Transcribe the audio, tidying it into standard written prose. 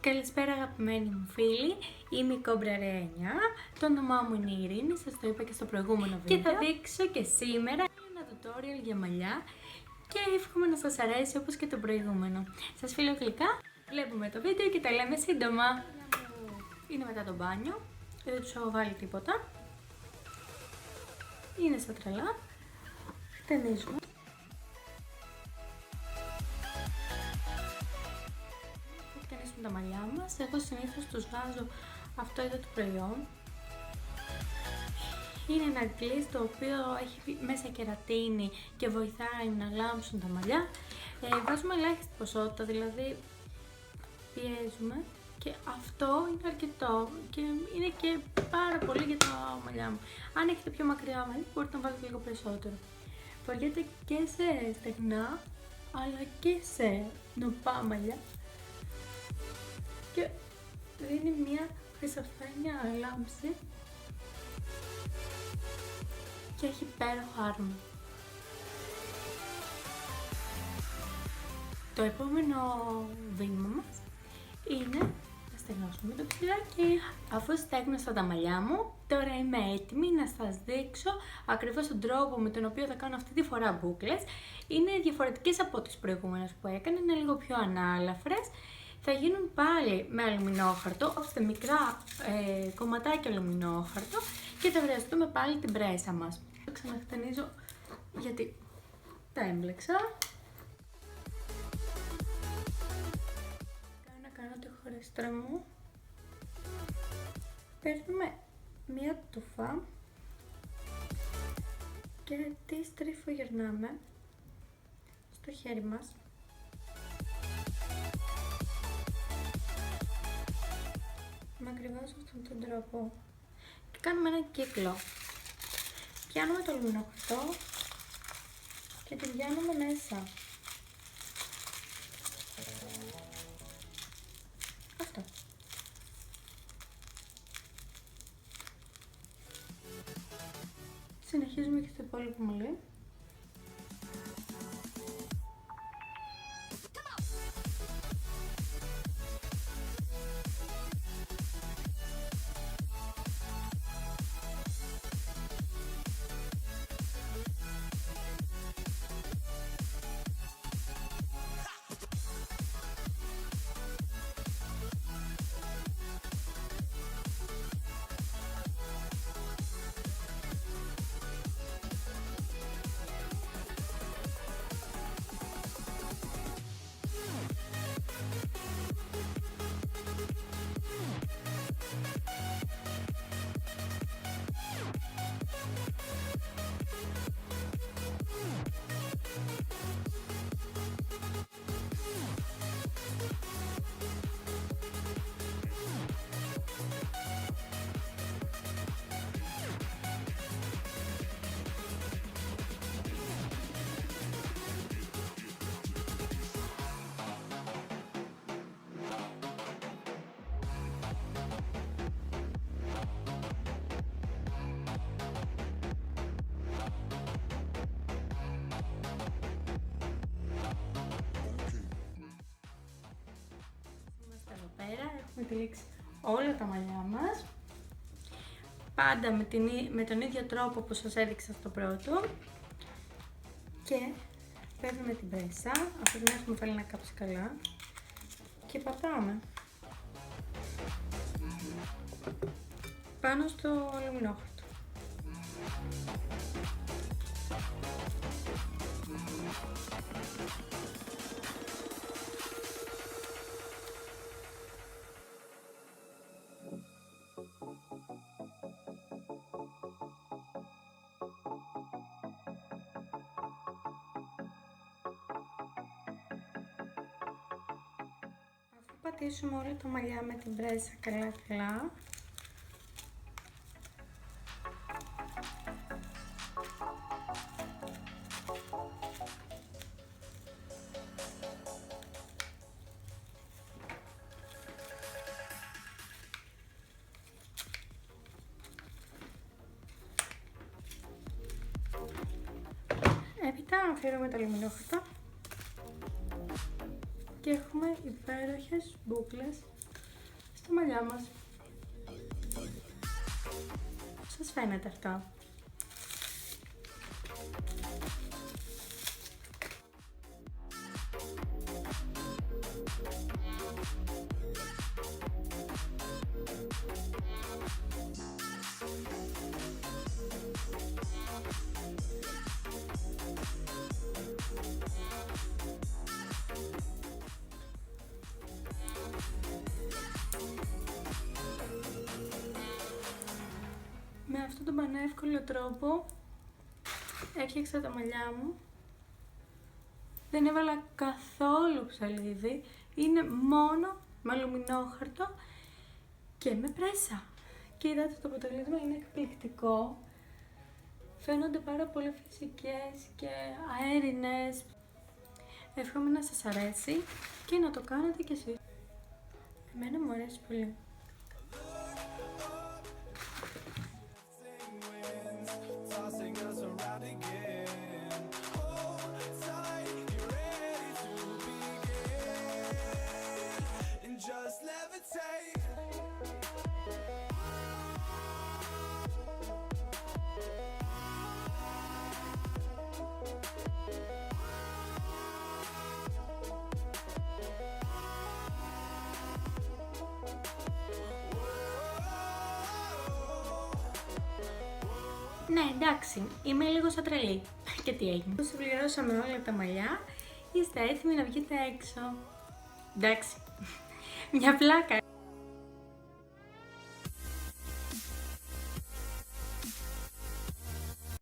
Καλησπέρα αγαπημένοι μου φίλοι, είμαι η Κόμπρα 9, το όνομά μου είναι η Ειρήνη, σας το είπα και στο προηγούμενο βίντεο και θα δείξω και σήμερα ένα tutorial για μαλλιά και εύχομαι να σας αρέσει όπως και το προηγούμενο. Σας φιλώ γλυκά, βλέπουμε το βίντεο και τα λέμε σύντομα. Είναι μετά το μπάνιο, δεν τους έχω βάλει τίποτα, είναι στα τρελά, χτενίζουμε. Τα μαλλιά μας. Εγώ συνήθως τους βάζω αυτό εδώ το προϊόν. Είναι ένα γκλις το οποίο έχει μέσα κερατίνη και βοηθάει να λάμψουν τα μαλλιά. Βάζουμε ελάχιστη ποσότητα, δηλαδή πιέζουμε και αυτό είναι αρκετό και είναι και πάρα πολύ για τα μαλλιά μου. Αν έχετε πιο μακριά μαλλιά μπορείτε να βάλετε λίγο περισσότερο. Φοριέται και σε στεγνά αλλά και σε νοπά μαλλιά. Και δίνει μια χρυσαφένια λάμψη και έχει υπέροχο άρωμα. Το επόμενο βήμα μας είναι να στεγνώσουμε το ψιλάκι. Αφού στέγνωσα τα μαλλιά μου, τώρα είμαι έτοιμη να σας δείξω ακριβώς τον τρόπο με τον οποίο θα κάνω αυτή τη φορά μπούκλες. Είναι διαφορετικές από τις προηγούμενες που έκανα, είναι λίγο πιο ανάλαφρες. Θα γίνουν πάλι με αλουμινόχαρτο, ώστε μικρά κομματάκια αλουμινόχαρτο και θα χρειαστούμε πάλι την πρέσα μας. Το ξαναχτενίζω γιατί τα έμπλεξα. Κάνω το χωριστρό μου. Παίρνουμε μία τουφά και τη στριφογυρνάμε στο χέρι μας. Με ακριβώς αυτόν τον τρόπο και κάνουμε ένα κύκλο. Πιάνουμε το αλουμινόχαρτο και τη βγαίνουμε μέσα. Αυτό. Συνεχίζουμε και στο υπόλοιπο μαλλί. Έχουμε τυλίξει όλα τα μαλλιά μας, πάντα με τον ίδιο τρόπο που σας έδειξα στο πρώτο και παίρνουμε την πρέσα, αφού την έχουμε βάλει να κάψει καλά και πατάμε πάνω στο αλουμινόχαρτο. Πατήσουμε όλα τα μαλλιά με την πρέσα καλά. Έπειτα αφήνουμε το αλουμινόχαρτο και έχουμε υπέροχες μπούκλες στα μαλλιά μας. Πώς σας φαίνεται αυτό? Με αυτόν τον πανεύκολο τρόπο έφτιαξα τα μαλλιά μου. Δεν έβαλα καθόλου ψαλίδι, είναι μόνο με αλουμινόχαρτο και με πρέσα. Και είδατε, το αποτέλεσμα είναι εκπληκτικό. Φαίνονται πάρα πολύ φυσικές και αέρινες. Εύχομαι να σας αρέσει και να το κάνετε κι εσείς. Εμένα μου αρέσει πολύ. Ναι, εντάξει, είμαι λίγο σαν τρελή. Και τι έγινε? Συμπληρώσαμε όλα τα μαλλιά, είστε έτοιμοι να βγείτε έξω. Εντάξει, μια πλάκα.